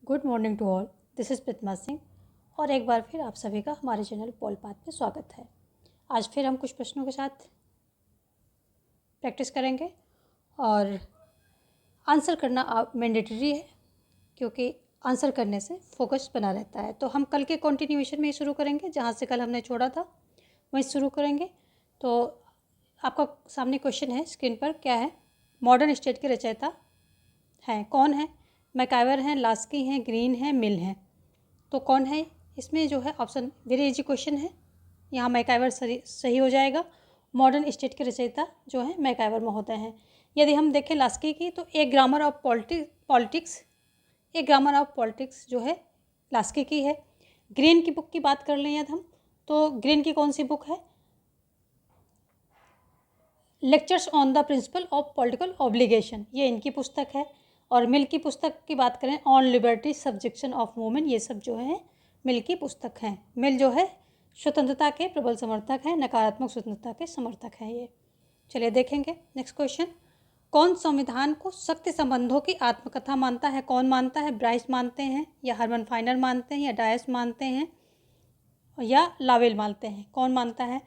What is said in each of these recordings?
Good morning to all. This is Pritama Singh और एक बार फिर आप सभी का हमारे चैनल पॉल पाथ पे स्वागत है। आज फिर हम कुछ प्रश्नों के साथ प्रैक्टिस करेंगे और आंसर करना आप मैंडेटरी है, क्योंकि आंसर करने से फोकस बना रहता है। तो हम कल के कंटिन्यूएशन में ही शुरू करेंगे, जहाँ से कल हमने छोड़ा था वहीं शुरू करेंगे। तो आपका सामने क्वेश्चन है स्क्रीन पर, क्या है? मॉडर्न स्टेट के रचयिता हैं कौन है? मैकाइवर हैं, लास्की हैं, ग्रीन हैं, मिल हैं। तो कौन है इसमें? जो है ऑप्शन वेरी इजी क्वेश्चन है, यहाँ मैकाइवर सही हो जाएगा। मॉडर्न स्टेट के रचयिता जो है मैकाइवर महोदय हैं। यदि हम देखें लास्की की, तो ए ग्रामर ऑफ पॉलिटिक्स जो है लास्की की है। ग्रीन की बुक की बात कर लें यदि हम, तो ग्रीन की कौन सी बुक है? Lectures on the principle of political obligation, ये इनकी पुस्तक है। और मिल की पुस्तक की बात करें, on liberty subjection of women, ये सब जो है मिल की पुस्तक हैं। मिल जो है स्वतंत्रता के प्रबल समर्थक हैं, नकारात्मक स्वतंत्रता के समर्थक हैं ये। चलिए देखेंगे नेक्स्ट क्वेश्चन। कौन संविधान को शक्ति संबंधों की आत्मकथा मानता है? कौन मानता है? ब्राइस मानते हैं, या हर्मन फाइनर मानते हैं, या डायस मानते हैं, या लावेल मानते हैं? कौन मानता है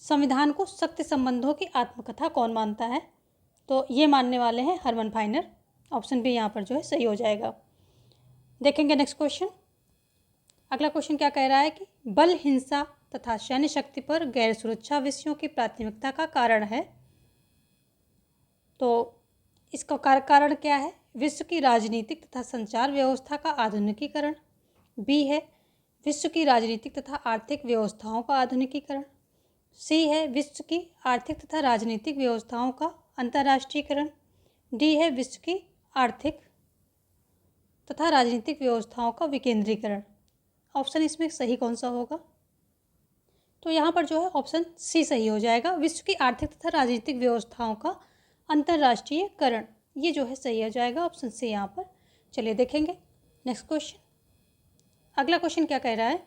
संविधान को शक्ति संबंधों की आत्मकथा? कौन मानता है? तो ये मानने वाले हैं हर्मन फाइनर। ऑप्शन बी यहाँ पर जो है सही हो जाएगा। देखेंगे नेक्स्ट क्वेश्चन। अगला क्वेश्चन क्या कह रहा है कि बल, हिंसा तथा सैन्य शक्ति पर गैर सुरक्षा विषयों की प्राथमिकता का कारण है। तो इसका कारण क्या है? विश्व की राजनीतिक तथा संचार व्यवस्था का आधुनिकीकरण। बी है विश्व की राजनीतिक तथा आर्थिक व्यवस्थाओं का आधुनिकीकरण। सी है विश्व की आर्थिक तथा राजनीतिक व्यवस्थाओं का अंतर्राष्ट्रीयकरण। डी है विश्व की आर्थिक तथा राजनीतिक व्यवस्थाओं का विकेंद्रीकरण। ऑप्शन इसमें सही कौन सा होगा? तो यहाँ पर जो है ऑप्शन सी सही हो जाएगा, विश्व की आर्थिक तथा राजनीतिक व्यवस्थाओं का अंतर्राष्ट्रीयकरण, ये जो है सही हो जाएगा, ऑप्शन सी यहाँ पर। चलिए देखेंगे नेक्स्ट क्वेश्चन। अगला क्वेश्चन क्या कह रहा है?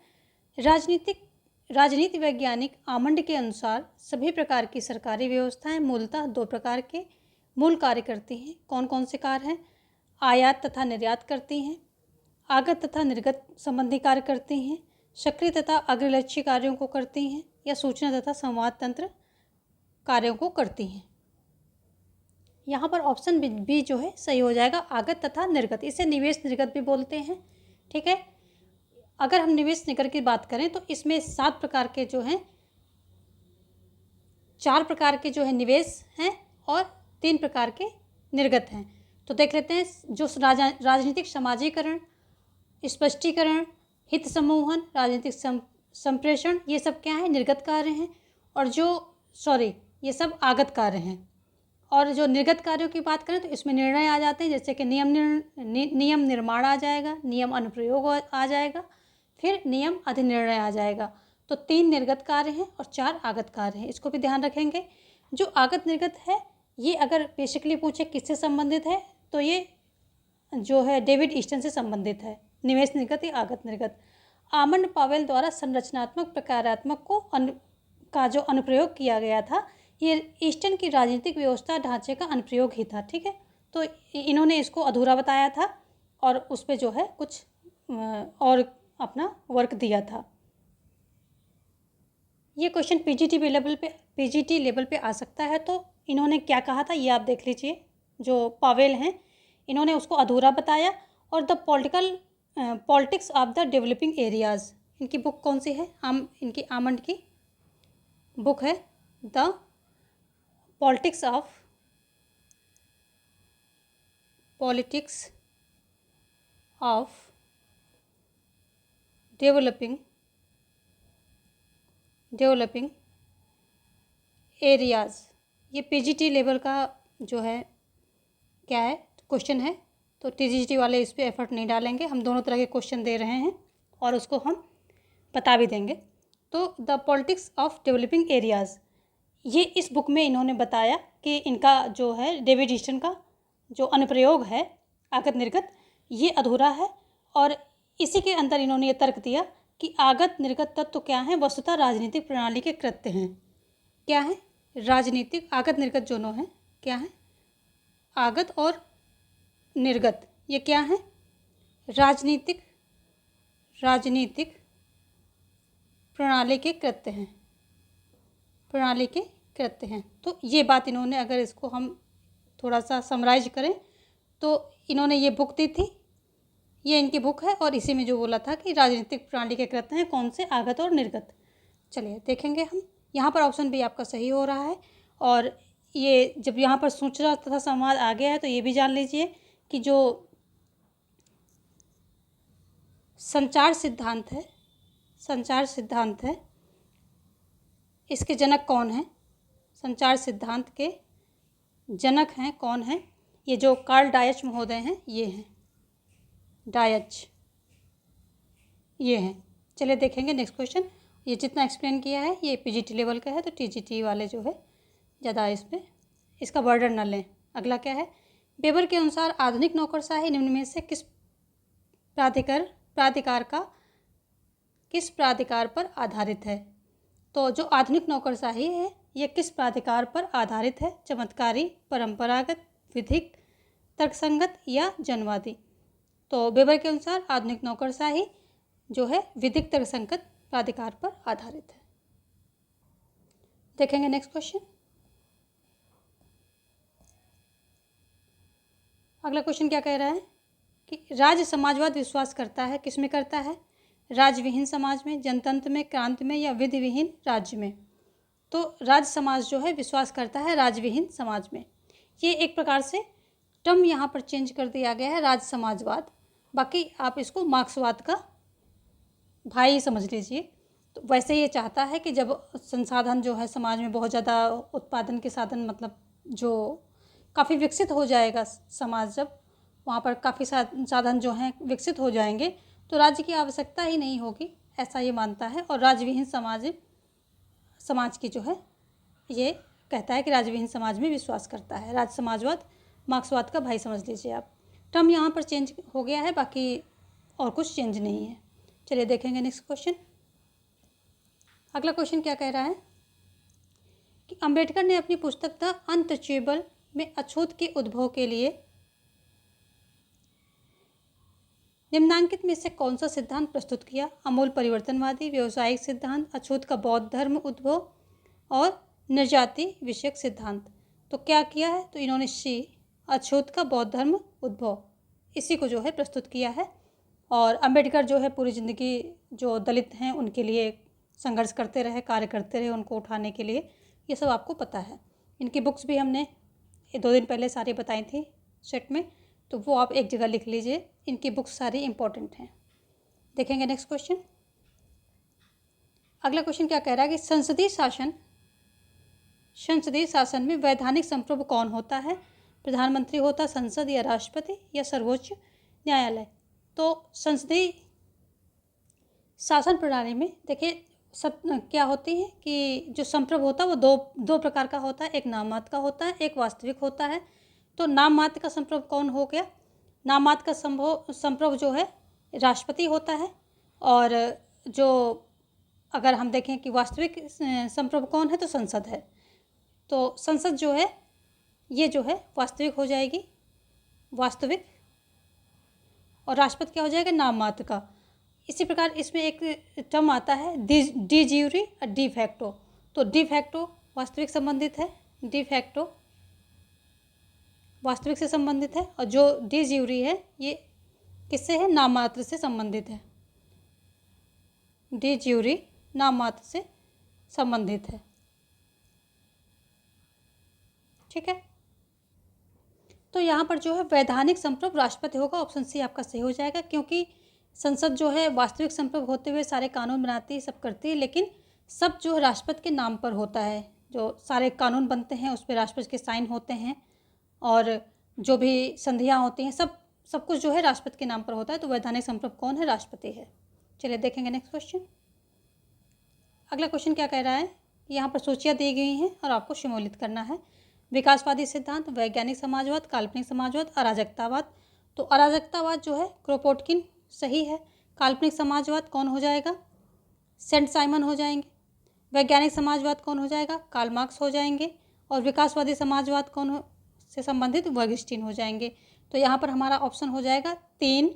राजनीति वैज्ञानिक आमंड के अनुसार सभी प्रकार की सरकारी व्यवस्थाएं मूलतः दो प्रकार के मूल कार्य करती हैं। कौन कौन से कार्य हैं? आयात तथा निर्यात करती हैं, आगत तथा निर्गत संबंधी कार्य करती हैं, सक्रिय तथा अग्रलक्ष्य कार्यों को करती हैं, या सूचना तथा संवाद तंत्र कार्यों को करती हैं। यहाँ पर ऑप्शन बी जो है सही हो जाएगा, आगत तथा निर्गत। इसे निवेश निर्गत भी बोलते हैं, ठीक है। अगर हम निवेश निर्गत की बात करें तो इसमें 7 प्रकार के जो हैं, 4 प्रकार के जो है निवेश हैं और 3 प्रकार के निर्गत हैं। तो देख लेते हैं, जो राजनीतिक समाजीकरण, स्पष्टीकरण, हित समूहन, राजनीतिक संप्रेषण, ये सब क्या है? निर्गत कार्य हैं। और ये सब आगत कार्य हैं। और जो निर्गत कार्यों की बात करें तो इसमें निर्णय आ जाते हैं, जैसे कि नियम निर्माण आ जाएगा, नियम अनुप्रयोग आ जाएगा, फिर नियम अधिनिर्णय आ जाएगा। तो 3 निर्गत कार्य हैं और 4 आगत कार्य हैं, इसको भी ध्यान रखेंगे। जो आगत निर्गत है, ये अगर बेसिकली पूछे किससे संबंधित है, तो ये जो है डेविड ईस्टन से संबंधित है। निवेश निर्गत या आगत निर्गत। आमंड पावेल द्वारा संरचनात्मक प्रकारात्मक का जो अनुप्रयोग किया गया था, ये ईस्टन की राजनीतिक व्यवस्था ढांचे का अनुप्रयोग ही था, ठीक है। तो इन्होंने इसको अधूरा बताया था और उस पर जो है कुछ और अपना वर्क दिया था। ये क्वेश्चन पीजीटी लेवल पे आ सकता है। तो इन्होंने क्या कहा था ये आप देख लीजिए। जो पावेल हैं, इन्होंने उसको अधूरा बताया। और the politics of the developing areas, इनकी बुक कौन सी है? इनकी आमंड की बुक है the politics of developing areas. ये पीजीटी लेवल का जो है क्या है क्वेश्चन है। तो टीजीटी वाले इस पर एफर्ट नहीं डालेंगे, हम दोनों तरह के क्वेश्चन दे रहे हैं और उसको हम बता भी देंगे। तो the politics of developing areas, ये इस बुक में इन्होंने बताया कि इनका जो है डेविड ईस्टन का जो अनुप्रयोग है आगत निर्गत, ये अधूरा है। और इसी के अंदर इन्होंने ये तर्क दिया कि आगत निर्गत तत्व क्या हैं? वस्तुतः राजनीतिक प्रणाली के कृत्य हैं। क्या है? राजनीतिक आगत निर्गत दोनों हैं। क्या है? आगत और निर्गत ये क्या है? राजनीतिक प्रणाली के कृत्य हैं, प्रणाली के कृत्य हैं। तो ये बात इन्होंने, अगर इसको हम थोड़ा सा समराइज करें तो इन्होंने ये बुक दी थी, ये इनकी बुक है, और इसी में जो बोला था कि राजनीतिक प्रणाली के कृत्य हैं कौन से, आगत और निर्गत। चलिए देखेंगे हम। यहाँ पर ऑप्शन बी आपका सही हो रहा है। और ये जब यहाँ पर सूचना तथा संवाद आ गया है तो ये भी जान लीजिए कि जो संचार सिद्धांत है इसके जनक कौन हैं, संचार सिद्धांत के जनक हैं कौन हैं, ये जो कार्ल डायच महोदय हैं, ये हैं डायच, ये हैं। चलिए देखेंगे नेक्स्ट क्वेश्चन। ये जितना एक्सप्लेन किया है ये पीजीटी लेवल का है, तो टीजीटी वाले जो है ज़्यादा इसमें इसका बर्डन न लें। अगला क्या है, वेबर के अनुसार आधुनिक नौकरशाही निम्न में से किस प्राधिकार पर आधारित है। तो जो आधुनिक नौकरशाही है ये किस प्राधिकार पर आधारित है, चमत्कारी, परंपरागत, विधिक, तर्कसंगत या जनवादी। तो वेबर के अनुसार आधुनिक नौकरशाही जो है विधिक तर्कसंगत प्राधिकार पर आधारित है। देखेंगे नेक्स्ट क्वेश्चन। अगला क्वेश्चन क्या कह रहा है कि राज्य समाजवाद विश्वास करता है, किस में करता है, राज्यविहीन समाज में, जनतंत्र में, क्रांति में या विधि विहीन राज्य में। तो राज्य समाज जो है विश्वास करता है राज्यविहीन समाज में। ये एक प्रकार से टर्म यहाँ पर चेंज कर दिया गया है, राज्य समाजवाद। बाकी आप इसको मार्क्सवाद का भाई समझ लीजिए। तो वैसे ये चाहता है कि जब संसाधन जो है समाज में बहुत ज़्यादा उत्पादन के साधन, मतलब जो काफ़ी विकसित हो जाएगा समाज, जब वहाँ पर काफ़ी साधन जो हैं विकसित हो जाएंगे तो राज्य की आवश्यकता ही नहीं होगी, ऐसा ये मानता है। और राज्यविहीन समाज की जो है ये कहता है कि राज्यविहीन समाज में विश्वास करता है। राज्य समाजवाद मार्क्सवाद का भाई समझ लीजिए आप। टर्म यहाँ पर चेंज हो गया है, बाकी और कुछ चेंज नहीं है। चलिए देखेंगे नेक्स्ट क्वेश्चन। अगला क्वेश्चन क्या कह रहा है कि अंबेडकर ने अपनी पुस्तक द अनटचेबल में अछूत के उद्भव के लिए निम्नांकित में से कौन सा सिद्धांत प्रस्तुत किया, अमूल परिवर्तनवादी, व्यवसायिक सिद्धांत, अछूत का बौद्ध धर्म उद्भव और निर्जाति विषयक सिद्धांत। तो क्या किया है, तो इन्होंने सी अछूत का बौद्ध धर्म उद्भव इसी को जो है प्रस्तुत किया है। और अंबेडकर जो है पूरी ज़िंदगी जो दलित हैं उनके लिए संघर्ष करते रहे, कार्य करते रहे उनको उठाने के लिए, ये सब आपको पता है। इनकी बुक्स भी हमने 2 दिन पहले सारी बताई थी सेट में, तो वो आप एक जगह लिख लीजिए, इनकी बुक्स सारी इंपॉर्टेंट हैं। देखेंगे नेक्स्ट क्वेश्चन। अगला क्वेश्चन क्या कह रहा है कि संसदीय शासन में वैधानिक संप्रभु कौन होता है, प्रधानमंत्री होता, संसद या राष्ट्रपति या सर्वोच्च न्यायालय। तो संसदीय शासन प्रणाली में देखिए सब क्या होती है कि जो संप्रभु होता है वो दो प्रकार का होता है, एक नाम मात्र का होता है, एक वास्तविक होता है। तो नाम मात्र का संप्रभु कौन हो गया, नाम मात्र का संप्रभु जो है राष्ट्रपति होता है। और जो अगर हम देखें कि वास्तविक संप्रभु कौन है तो संसद है। तो संसद जो है ये जो है वास्तविक हो जाएगी, वास्तविक, और राष्ट्रपति क्या हो जाएगा, नाम मात्र का। इसी प्रकार इसमें एक टर्म आता है डी ज्यूरी और डी फैक्टो। तो डी फैक्टो वास्तविक संबंधित है, डी फैक्टो वास्तविक से संबंधित है, और जो डी ज्यूरी है ये किससे है, नाम मात्र से संबंधित है। डी ज्यूरी नाम मात्र से संबंधित है, ठीक है। तो यहाँ पर जो है वैधानिक संप्रभु राष्ट्रपति होगा, ऑप्शन सी आपका सही हो जाएगा, क्योंकि संसद जो है वास्तविक संप्रभु होते हुए सारे कानून बनाती है, सब करती है, लेकिन सब जो है राष्ट्रपति के नाम पर होता है। जो सारे कानून बनते हैं उस पर राष्ट्रपति के साइन होते हैं, और जो भी संधियाँ होती हैं सब कुछ जो है राष्ट्रपति के नाम पर होता है। तो वैधानिक संप्रभु कौन है, राष्ट्रपति है। चलिए देखेंगे नेक्स्ट क्वेश्चन। अगला क्वेश्चन क्या कह रहा है, यहाँ पर सूचियाँ दी गई हैं और आपको सम्मिलित करना है। विकासवादी सिद्धांत, वैज्ञानिक समाजवाद, काल्पनिक समाजवाद, अराजकतावाद। तो अराजकतावाद जो है क्रोपोटकिन सही है। काल्पनिक समाजवाद कौन हो जाएगा, सेंट साइमन हो जाएंगे। वैज्ञानिक समाजवाद कौन हो जाएगा, कार्ल मार्क्स हो जाएंगे। और विकासवादी समाजवाद कौन से संबंधित, वर्गस्टीन हो जाएंगे। तो यहाँ पर हमारा ऑप्शन हो जाएगा 3,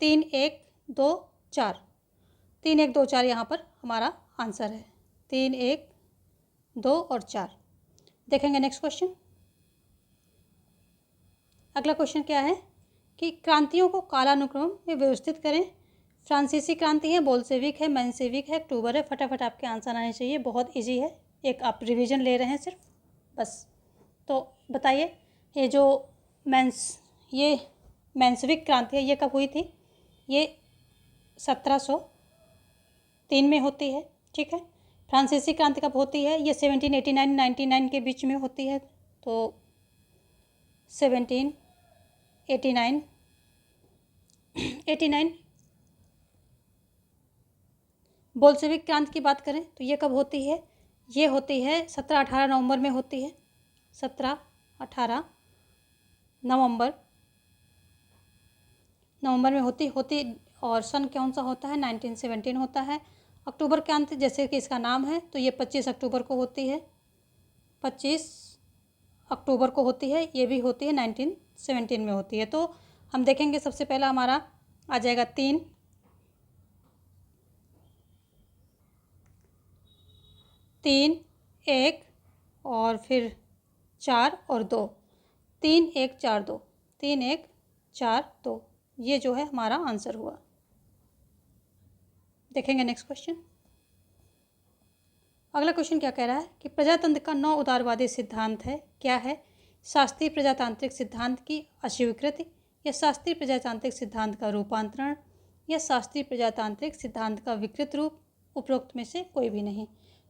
3, 1, 2, 4, 3, 1, 2, 4 यहाँ पर हमारा आंसर है। 3, 1, 2 और 4। देखेंगे नेक्स्ट क्वेश्चन। अगला क्वेश्चन क्या है कि क्रांतियों को कालानुक्रम में व्यवस्थित करें। फ्रांसीसी क्रांति है, बोल्शेविक है, मेंशेविक है, अक्टूबर है। फटाफट आपके आंसर आने चाहिए, बहुत इजी है, एक आप रिवीजन ले रहे हैं सिर्फ बस। तो बताइए, ये मेंशेविक क्रांति है, ये कब हुई थी? ये 1703 में होती है, ठीक है। फ्रांसीसी क्रांति कब होती है? ये 1789-99 के बीच में होती है, तो 1789। बोल्शेविक क्रांति की बात करें तो ये कब होती है? ये होती है 17-18 नवंबर में होती है, 17-18 नवंबर में होती और सन कौन सा होता है? 1917 होता है। अक्टूबर क्रांति जैसे कि इसका नाम है, तो ये 25 अक्टूबर को होती है, 25 अक्टूबर को होती है। ये भी होती है 1917 में होती है। तो हम देखेंगे सबसे पहला हमारा आ जाएगा 3, 1 और फिर 4 और 2, 3, 1, 4, 2, 3, 1, 4, 2, ये जो है हमारा आंसर हुआ। देखेंगे नेक्स्ट क्वेश्चन। अगला क्वेश्चन क्या कह रहा है कि प्रजातंत्र का 9 उदारवादी सिद्धांत है, क्या है? शास्त्रीय प्रजातांत्रिक सिद्धांत की अस्वीकृति, या शास्त्रीय प्रजातांत्रिक सिद्धांत का रूपांतरण, या शास्त्रीय प्रजातांत्रिक सिद्धांत का विकृत रूप, उपरोक्त में से कोई भी नहीं।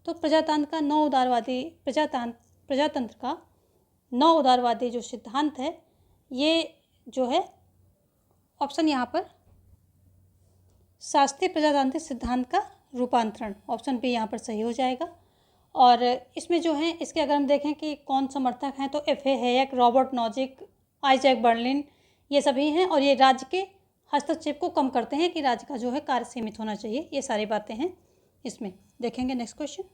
तो प्रजातंत्र का 9 उदारवादी प्रजातंत्र का 9 उदारवादी जो सिद्धांत है, ये जो है ऑप्शन यहाँ पर शास्त्रीय प्रजातांत्रिक सिद्धांत का रूपांतरण, ऑप्शन बी यहाँ पर सही हो जाएगा। और इसमें जो है इसके अगर हम देखें कि कौन समर्थक हैं, तो F A Hayek, Robert Nozick, Isaac Berlin, ये सभी हैं। और ये राज्य के हस्तक्षेप को कम करते हैं कि राज्य का जो है कार्य सीमित होना चाहिए, ये सारी बातें हैं इसमें। देखेंगे नेक्स्ट क्वेश्चन।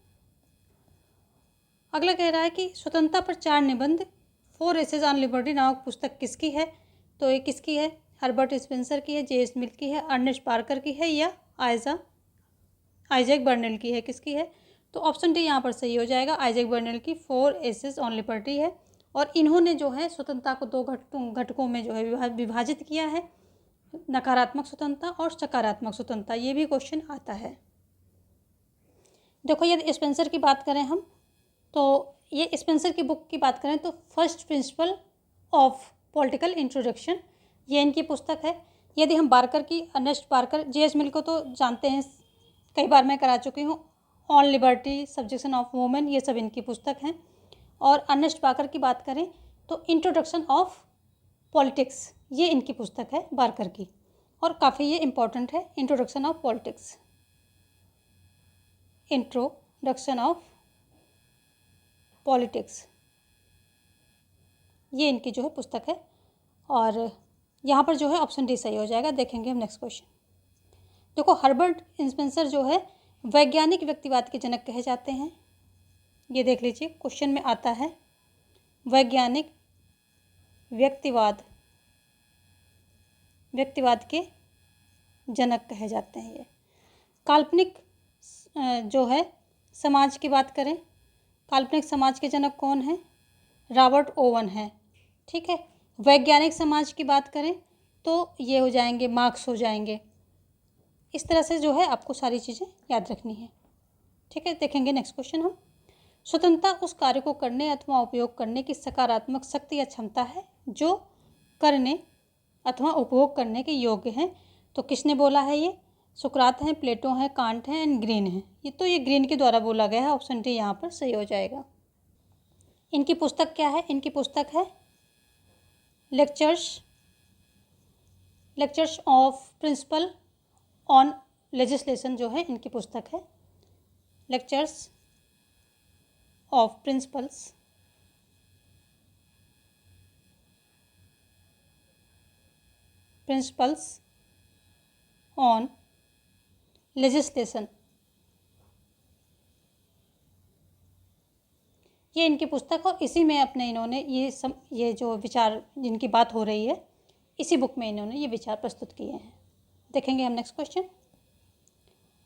अगला कह रहा है कि स्वतंत्रता पर 4 निबंध, 4 एसेज ऑन लिबर्टी नामक पुस्तक किसकी है? तो ये किसकी है? हर्बर्ट स्पेंसर की है, जे.एस. मिल की है, अर्नेस्ट पार्कर की है, या आइजैक बर्नल की है? किसकी है? तो ऑप्शन डी यहाँ पर सही हो जाएगा, आइजैक बर्नल की 4 एसेज ऑन लिबर्टी है। और इन्होंने जो है स्वतंत्रता को 2 घटकों में जो है विभाजित किया है, नकारात्मक स्वतंत्रता और सकारात्मक स्वतंत्रता। ये भी क्वेश्चन आता है। देखो, यदि स्पेंसर की बात करें हम, तो ये स्पेंसर की बुक की बात करें तो first principle of political introduction, ये इनकी पुस्तक है। यदि हम बार्कर की, अर्नेस्ट पार्कर, जे.एस. मिल को तो जानते हैं, कई बार मैं करा चुकी हूँ, on liberty, subjection of women, ये सब इनकी पुस्तक हैं। और अर्नेस्ट पार्कर की बात करें तो इंट्रोडक्शन ऑफ पॉलिटिक्स, ये इनकी पुस्तक है बार्कर की, और काफ़ी ये इम्पॉर्टेंट है। Introduction of politics, introduction of politics, ये इनकी जो है पुस्तक है। और यहाँ पर जो है ऑप्शन डी सही हो जाएगा। देखेंगे हम नेक्स्ट क्वेश्चन। देखो, हर्बर्ट स्पेंसर जो है वैज्ञानिक व्यक्तिवाद के जनक कहे जाते हैं। ये देख लीजिए, क्वेश्चन में आता है वैज्ञानिक व्यक्तिवाद के जनक कहे जाते हैं ये। काल्पनिक जो है समाज की बात करें, काल्पनिक समाज के जनक कौन है? रॉबर्ट ओवन है, ठीक है। वैज्ञानिक समाज की बात करें तो ये हो जाएंगे, मार्क्स हो जाएंगे। इस तरह से जो है आपको सारी चीज़ें याद रखनी है, ठीक है। देखेंगे नेक्स्ट क्वेश्चन हम। स्वतंत्रता उस कार्य को करने अथवा उपयोग करने की सकारात्मक शक्ति या क्षमता है जो करने अथवा उपभोग करने के योग्य हैं। तो किसने बोला है? ये सुकरात हैं, प्लेटो हैं, कांट हैं एंड ग्रीन हैं। ये ग्रीन के द्वारा बोला गया है, ऑप्शन डी यहाँ पर सही हो जाएगा। इनकी पुस्तक क्या है? इनकी पुस्तक है lectures of principal on legislation, जो है इनकी पुस्तक है lectures of principles on legislation, ये इनकी पुस्तक। और इसी में अपने इन्होंने ये जो विचार जिनकी बात हो रही है, इसी बुक में इन्होंने ये विचार प्रस्तुत किए हैं। देखेंगे हम नेक्स्ट क्वेश्चन।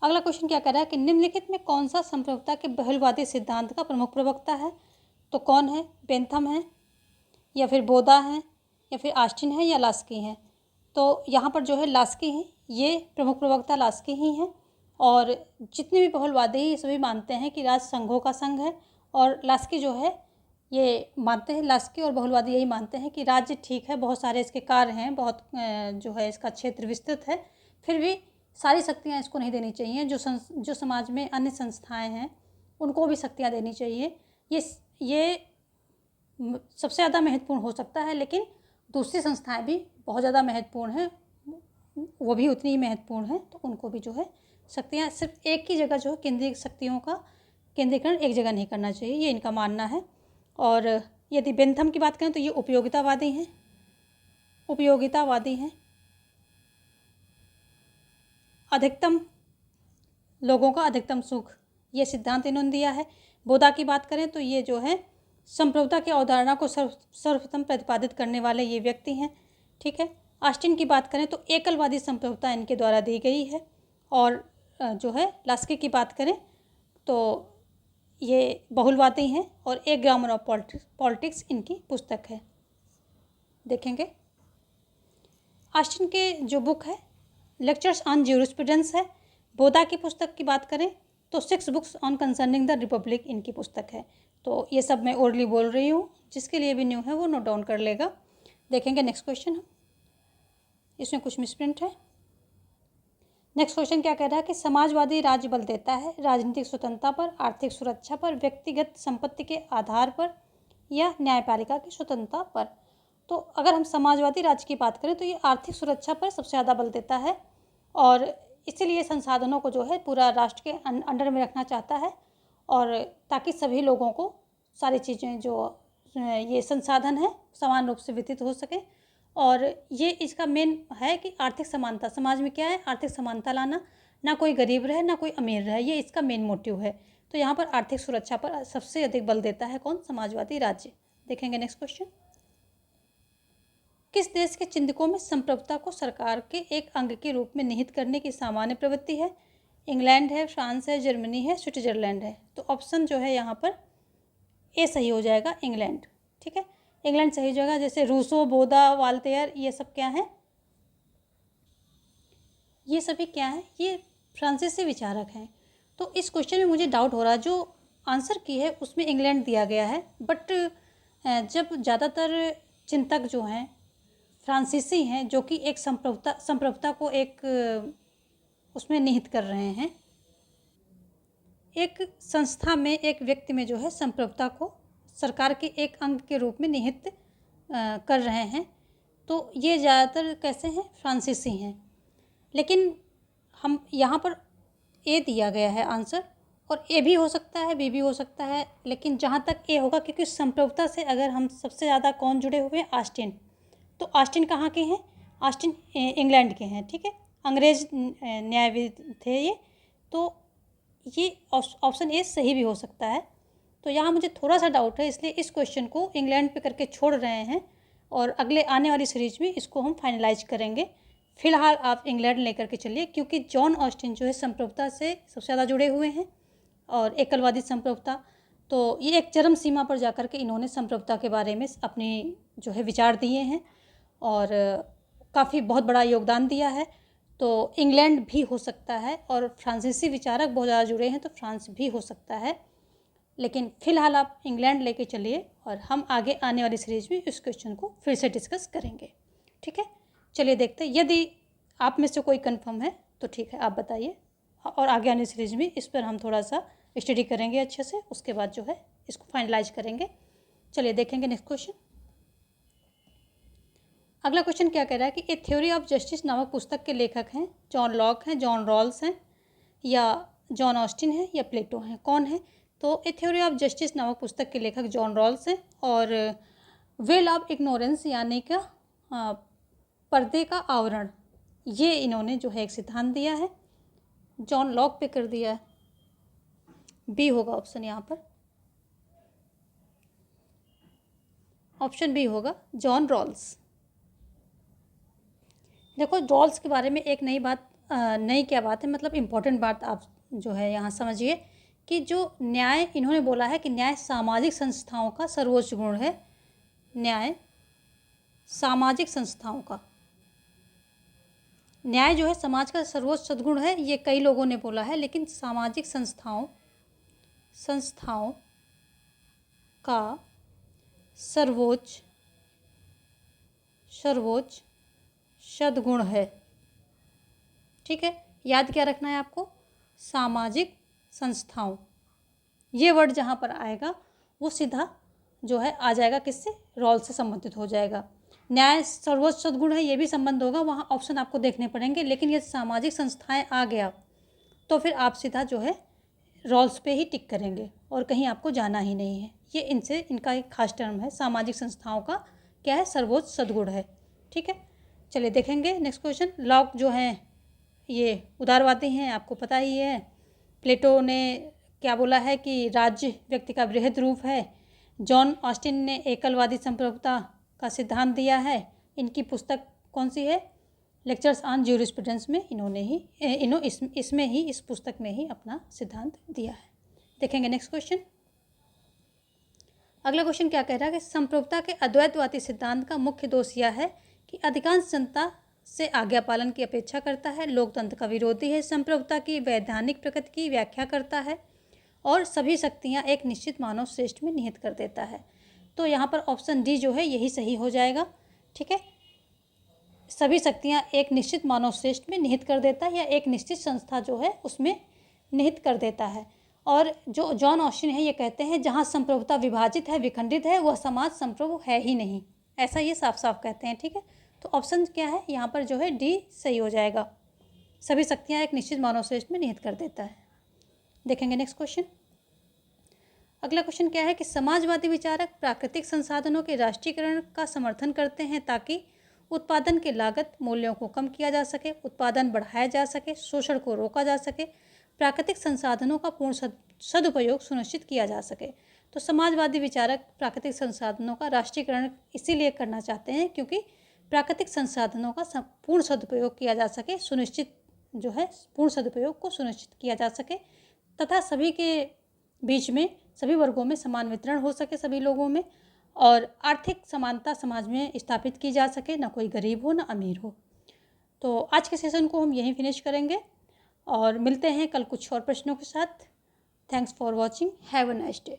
अगला क्वेश्चन क्या कर रहा है कि निम्नलिखित में कौन सा संप्रभुता के बहुलवादी सिद्धांत का प्रमुख प्रवक्ता है। तो कौन है, बेंथम है या फिर बोदा है या फिर ऑस्टिन है या लास्की है। तो यहाँ पर जो है लास्की है, ये प्रमुख प्रवक्ता लास्की ही हैं। और जितने भी बहुलवादी हैं ये सभी मानते हैं कि राज्य संघों का संघ है। और लास्की जो है ये मानते हैं, लास्की और बहुलवादी यही मानते हैं कि राज्य ठीक है, बहुत सारे इसके कार्य हैं, बहुत जो है इसका क्षेत्र विस्तृत है, फिर भी सारी शक्तियाँ इसको नहीं देनी चाहिए। जो समाज में अन्य संस्थाएं हैं उनको भी शक्तियाँ देनी चाहिए। ये सबसे ज़्यादा महत्वपूर्ण हो सकता है, लेकिन दूसरी संस्थाएं भी बहुत ज़्यादा महत्वपूर्ण हैं, वो भी उतनी ही महत्वपूर्ण है। तो उनको भी जो है शक्तियाँ, सिर्फ एक ही जगह जो है केंद्रीय शक्तियों का केंद्रीकरण एक जगह नहीं करना चाहिए, ये इनका मानना है। और यदि बेंथम की बात करें तो ये उपयोगितावादी हैं, अधिकतम लोगों का अधिकतम सुख, ये सिद्धांत इन्होंने दिया है। बोधा की बात करें तो ये जो है संप्रभुता की अवधारणा को सर्वप्रथम प्रतिपादित करने वाले ये व्यक्ति हैं, ठीक है। ऑस्टिन की बात करें तो एकलवादी संप्रभुता इनके द्वारा दी गई है। और जो है लास्की की बात करें तो ये बहुलवादी हैं। और एक ग्रामर ऑफ पॉलिटिक्स इनकी पुस्तक है, देखेंगे। ऑस्टिन के जो बुक है लेक्चर्स ऑन ज्यूरिस्प्रूडेंस है। बोधा की पुस्तक की बात करें तो 6 books on concerning the Republic इनकी पुस्तक है। तो ये सब मैं ओरली बोल रही हूँ, जिसके लिए भी न्यू है वो नोट डाउन कर लेगा। देखेंगे नेक्स्ट क्वेश्चन, इसमें कुछ मिसप्रिंट है। नेक्स्ट क्वेश्चन क्या कह रहा है कि समाजवादी राज्य बल देता है राजनीतिक स्वतंत्रता पर, आर्थिक सुरक्षा पर, व्यक्तिगत संपत्ति के आधार पर या न्यायपालिका की स्वतंत्रता पर। तो अगर हम समाजवादी राज्य की बात करें तो ये आर्थिक सुरक्षा पर सबसे ज़्यादा बल देता है और इसीलिए संसाधनों को जो है पूरा राष्ट्र के अंडर में रखना चाहता है, और ताकि सभी लोगों को सारी चीज़ें जो ये संसाधन है समान रूप से वितरित हो सके। और ये इसका मेन है कि आर्थिक समानता, समाज में क्या है, आर्थिक समानता लाना, ना कोई गरीब रहे ना कोई अमीर रहे, ये इसका मेन मोटिव है। तो यहाँ पर आर्थिक सुरक्षा पर सबसे अधिक बल देता है कौन, समाजवादी राज्य। देखेंगे नेक्स्ट क्वेश्चन। किस देश के चिंतकों में संप्रभुता को सरकार के एक अंग के रूप में निहित करने की सामान्य प्रवृत्ति है। इंग्लैंड है, फ्रांस है, जर्मनी है, स्विट्जरलैंड है। तो ऑप्शन जो है यहाँ पर ए सही हो जाएगा, इंग्लैंड, ठीक है। इंग्लैंड सही जगह, जैसे रूसो, बोधा, वाल्टेयर, ये सब क्या है, ये सभी क्या है, ये फ्रांसीसी विचारक हैं। तो इस क्वेश्चन में मुझे डाउट हो रहा है, जो आंसर की है उसमें इंग्लैंड दिया गया है, बट जब ज़्यादातर चिंतक जो हैं फ्रांसीसी हैं, जो कि एक संप्रभुता को एक उसमें निहित कर रहे हैं, एक संस्था में, एक व्यक्ति में जो है संप्रभुता को सरकार के एक अंग के रूप में निहित कर रहे हैं। तो ये ज़्यादातर कैसे हैं, फ्रांसीसी हैं। लेकिन हम यहाँ पर ए दिया गया है आंसर, और ए भी हो सकता है, बी भी हो सकता है, लेकिन जहाँ तक ए होगा, क्योंकि संप्रभुता से अगर हम सबसे ज़्यादा कौन जुड़े हुए हैं, ऑस्टिन। तो ऑस्टिन कहाँ के हैं, ऑस्टिन इंग्लैंड के हैं, ठीक है, अंग्रेज न्यायविद थे ये। तो ये ऑप्शन ए सही भी हो सकता है। तो यहाँ मुझे थोड़ा सा डाउट है, इसलिए इस क्वेश्चन को इंग्लैंड पे करके छोड़ रहे हैं, और अगले आने वाली सीरीज में इसको हम फाइनलाइज करेंगे। फिलहाल आप इंग्लैंड लेकर के चलिए, क्योंकि जॉन ऑस्टिन जो है संप्रभुता से सबसे ज़्यादा जुड़े हुए हैं और एकलवादी संप्रभुता। तो ये एक चरम सीमा पर जाकर के इन्होंने संप्रभुता के बारे में अपनी जो है विचार दिए हैं और काफ़ी बहुत बड़ा योगदान दिया है। तो इंग्लैंड भी हो सकता है, और फ्रांसीसी विचारक बहुत ज़्यादा जुड़े हैं तो फ्रांस भी हो सकता है। लेकिन फ़िलहाल आप इंग्लैंड लेके चलिए, और हम आगे आने वाली सीरीज में इस क्वेश्चन को फिर से डिस्कस करेंगे, ठीक है। चलिए देखते हैं, यदि आप में से कोई कंफर्म है तो ठीक है, आप बताइए, और आगे आने सीरीज में इस पर हम थोड़ा सा स्टडी करेंगे अच्छे से, उसके बाद जो है इसको फाइनलाइज करेंगे। चलिए देखेंगे नेक्स्ट क्वेश्चन। अगला क्वेश्चन क्या कह रहा है कि ए थ्योरी ऑफ जस्टिस नामक पुस्तक के लेखक हैं जॉन लॉक हैं, जॉन रॉल्स हैं, या जॉन ऑस्टिन है, या प्लेटो हैं, कौन है। तो ए थ्योरी ऑफ जस्टिस नामक पुस्तक के लेखक जॉन रॉल्स हैं, और वेल ऑफ इग्नोरेंस यानी कि पर्दे का आवरण, ये इन्होंने जो है एक सिद्धांत दिया है। जॉन लॉक पे कर दिया है, बी होगा ऑप्शन, यहाँ पर ऑप्शन बी होगा, जॉन रॉल्स। देखो रोल्स के बारे में एक नई बात, नई क्या बात है, मतलब इम्पोर्टेंट बात आप जो है यहाँ समझिए कि जो न्याय इन्होंने बोला है कि न्याय सामाजिक संस्थाओं का सर्वोच्च गुण है। न्याय सामाजिक संस्थाओं का, न्याय जो है समाज का सर्वोच्च सद्गुण है, ये कई लोगों ने बोला है, लेकिन सामाजिक संस्थाओं का सर्वोच्च सद्गुण है। ठीक है, याद क्या रखना है आपको, सामाजिक संस्थाओं, ये वर्ड जहाँ पर आएगा वो सीधा जो है आ जाएगा किससे, रोल से संबंधित हो जाएगा। न्याय सर्वोच्च सद्गुण है, ये भी संबंध होगा, वहाँ ऑप्शन आपको देखने पड़ेंगे, लेकिन ये सामाजिक संस्थाएं आ गया तो फिर आप सीधा जो है रोल्स पे ही टिक करेंगे और कहीं आपको जाना ही नहीं है। ये इनसे इनका एक खास टर्म है, सामाजिक संस्थाओं का क्या है, सर्वोच्च सद्गुण है। ठीक है, चलिए देखेंगे नेक्स्ट क्वेश्चन। लॉक जो हैं ये उदारवादी हैं, आपको पता ही है। प्लेटो ने क्या बोला है कि राज्य व्यक्ति का बृहद रूप है। जॉन ऑस्टिन ने एकलवादी संप्रभुता का सिद्धांत दिया है। इनकी पुस्तक कौन सी है, लेक्चर्स ऑन ज्यूरिस्प्रूडेंस में इन्होंने ही इसमें ही इस पुस्तक में ही अपना सिद्धांत दिया है। देखेंगे नेक्स्ट क्वेश्चन। अगला क्वेश्चन क्या कह रहा है कि संप्रभुता के अद्वैतवादी सिद्धांत का मुख्य दोष यह है कि अधिकांश जनता से आज्ञा पालन की अपेक्षा करता है, लोकतंत्र का विरोधी है, संप्रभुता की वैधानिक प्रकृति की व्याख्या करता है और सभी शक्तियां एक निश्चित मानव श्रेष्ठ में निहित कर देता है। तो यहाँ पर ऑप्शन डी जो है यही सही हो जाएगा। ठीक है, सभी शक्तियां एक निश्चित मानव श्रेष्ठ में निहित कर देता है या एक निश्चित संस्था जो है उसमें निहित कर देता है। और जो जॉन ऑस्टिन है ये कहते हैं जहाँ संप्रभुता विभाजित है, विखंडित है, वह समाज संप्रभु है ही नहीं, ऐसा ये साफ साफ कहते हैं। ठीक है, तो ऑप्शन क्या है यहाँ पर जो है डी सही हो जाएगा, सभी शक्तियाँ एक निश्चित मानव श्रेष्ठ में निहित कर देता है। देखेंगे नेक्स्ट क्वेश्चन। अगला क्वेश्चन क्या है कि समाजवादी विचारक प्राकृतिक संसाधनों के राष्ट्रीयकरण का समर्थन करते हैं ताकि उत्पादन के लागत मूल्यों को कम किया जा सके, उत्पादन बढ़ाया जा सके, शोषण को रोका जा सके, प्राकृतिक संसाधनों का पूर्ण सदुपयोग सुनिश्चित किया जा सके। तो समाजवादी विचारक प्राकृतिक संसाधनों का राष्ट्रीयकरण इसीलिए करना चाहते हैं क्योंकि प्राकृतिक संसाधनों का पूर्ण सदुपयोग किया जा सके, सुनिश्चित जो है पूर्ण सदुपयोग को सुनिश्चित किया जा सके तथा सभी के बीच में, सभी वर्गों में समान वितरण हो सके सभी लोगों में, और आर्थिक समानता समाज में स्थापित की जा सके, ना कोई गरीब हो ना अमीर हो। तो आज के सेशन को हम यहीं फिनिश करेंगे और मिलते हैं कल कुछ और प्रश्नों के साथ। Thanks for watching, have a nice day.